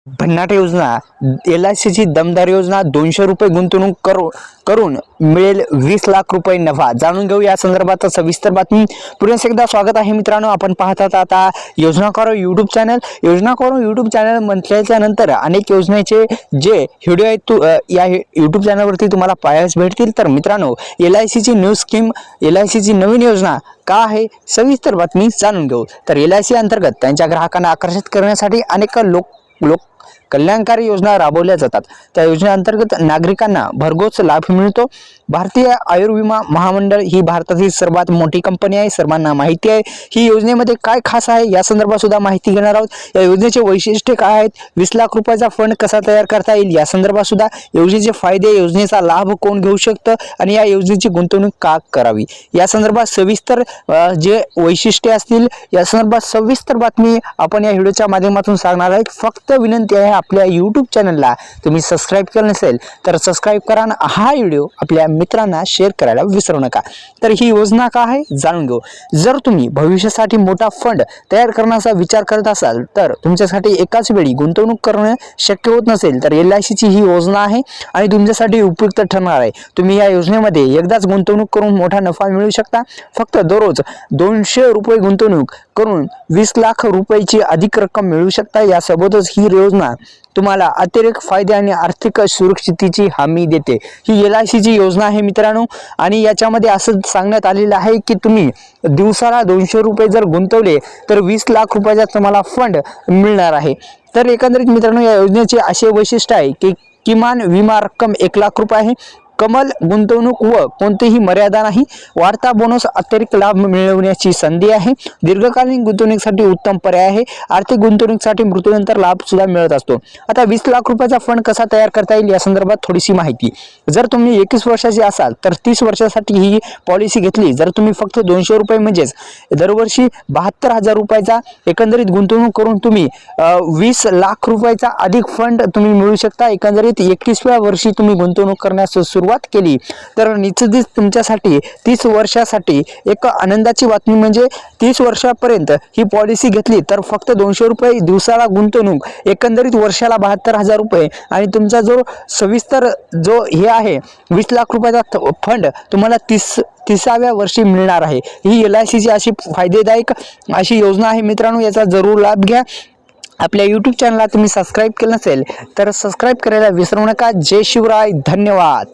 भन्नाट योजना, LICची दमदार योजना, 200 रुपये गुंतवणूक करून मिळेल 20 लाख रुपये नफा. जाणून घेऊ या संदर्भात सविस्तर बातमी. पुन्हा एकदा स्वागत आहे मित्रांनो. आपण पाहतात आता योजना करो यूट्यूब चॅनल. योजना करो यूट्यूब चॅनल म्हटल्याच्या नंतर अनेक योजनेचे जे व्हिडिओ आहेत या यूट्यूब चॅनलवरती तुम्हाला पाहायला भेटतील. तर मित्रांनो, LICची न्यू स्कीम, LICची नवीन योजना का आहे, सविस्तर बातमी जाणून घेऊ. तर LIC अंतर्गत त्यांच्या ग्राहकांना आकर्षित करण्यासाठी अनेक लोक कल्याणकारी योजना राबवल्या जातात. त्या योजनेअंतर्गत नागरिकांना भरघोस लाभ मिळतो. भारतीय आयुर्विमा महामंडळ ही भारतातील सर्वात मोठी कंपनी आहे. सर्वांना माहिती आहे ही योजनेमध्ये काय खास आहे, या संदर्भात सुद्धा माहिती घेणार आहोत. या योजनेचे वैशिष्ट्य काय आहेत, 20 लाख रुपयाचा फंड कसा तयार करता येईल, या संदर्भात सुद्धा योजनेचे फायदे, योजनेचा लाभ कोण घेऊ शकतं आणि या योजनेची गुंतवणूक का करावी, या संदर्भात सविस्तर जे वैशिष्ट्ये असतील या संदर्भात सविस्तर बातमी आपण या व्हिडिओच्या माध्यमातून सांगणार आहे. फक्त विनंती आहे, आपल्या यूट्यूब चॅनलला तुम्ही सबस्क्राईब केलं नसेल तर सबस्क्राईब करा आणि हा व्हिडिओ आपल्या मित्रांना शेअर करायला विसरू नका. तर ही योजना काय आहे जाणून घेऊ. जर तुम्ही भविष्यासाठी मोठा फंड तयार करण्याचा विचार करत असाल तर तुमच्यासाठी एकाच वेळी गुंतवणूक करणं शक्य होत नसेल तर LICची ही योजना आहे आणि तुमच्यासाठी उपयुक्त ठरणार आहे. तुम्ही या योजनेमध्ये एकदाच गुंतवणूक करून मोठा नफा मिळवू शकता. फक्त दररोज 200 रुपये गुंतवणूक करून 20 लाख रुपयाची अधिक रक्कम मिळवू शकता. यासोबतच ही योजना तुम्हाला अतिरिक्त फायदे आणि आर्थिक सुरक्षिततेची हमी देते. ही LICची योजना आहे मित्रांनो आणि याच्यामध्ये असं सांगण्यात आलेलं आहे की तुम्ही दिवसाला 200 रुपये जर गुंतवले तर 20 लाख रुपयाचा तुम्हाला फंड मिळणार आहे. तर एकंदरीत मित्रांनो, या योजनेचे असे वैशिष्ट्य आहे की किमान विमा रक्कम 1 लाख रुपये आहे. कमल गुंतवणूक व कोणतीही मर्यादा नाही. वाढता बोनस अतिरिक्त लाभ मिळवण्याची संधी आहे. दीर्घकालीन गुंतवणुकीसाठी उत्तम पर्याय आहे. आर्थिक गुंतवणुकीसाठी मृत्यूनंतर लाभ सुद्धा मिळत असतो. आता 20 लाख रुपयाचा फंड कसा तयार करता येईल या संदर्भात थोडीशी माहिती. जर तुम्ही 21 वर्षाचे असाल तर 30 वर्षासाठी ही पॉलिसी घेतली. जर तुम्ही फक्त 200 रुपये म्हणजेच दरवर्षी 72,000 रुपयाचा एकंदरीत गुंतवणूक करून तुम्ही 20 लाख रुपयाचा अधिक फंड तुम्ही मिळवू शकता. एकंदरीत 21व्या वर्षी तुम्ही गुंतवणूक करण्यास सुरुवात केली तर निश्चितच तुमच्यासाठी 30 वर्षासाठी एक आनंदाची बातमी म्हणजे 30 वर्षापर्यंत ही पॉलिसी घेतली तर फक्त 200 रुपये दिवसाला गुंतवणूक, एकंदरीत वर्षाला 72,000 रुपये आणि तुमचा जो सविस्तर जो हे आहे 20 लाख रुपयाचा फंड तुम्हाला 30व्या वर्षी मिळणार आहे. ही LICची अशी फायदेदायक अशी योजना आहे मित्रांनो. याचा जरूर लाभ घ्या. आपल्या यूट्यूब चॅनलला तुम्ही सबस्क्राईब केलं नसेल तर सबस्क्राईब करायला विसरू नका. जय शिवराय, धन्यवाद.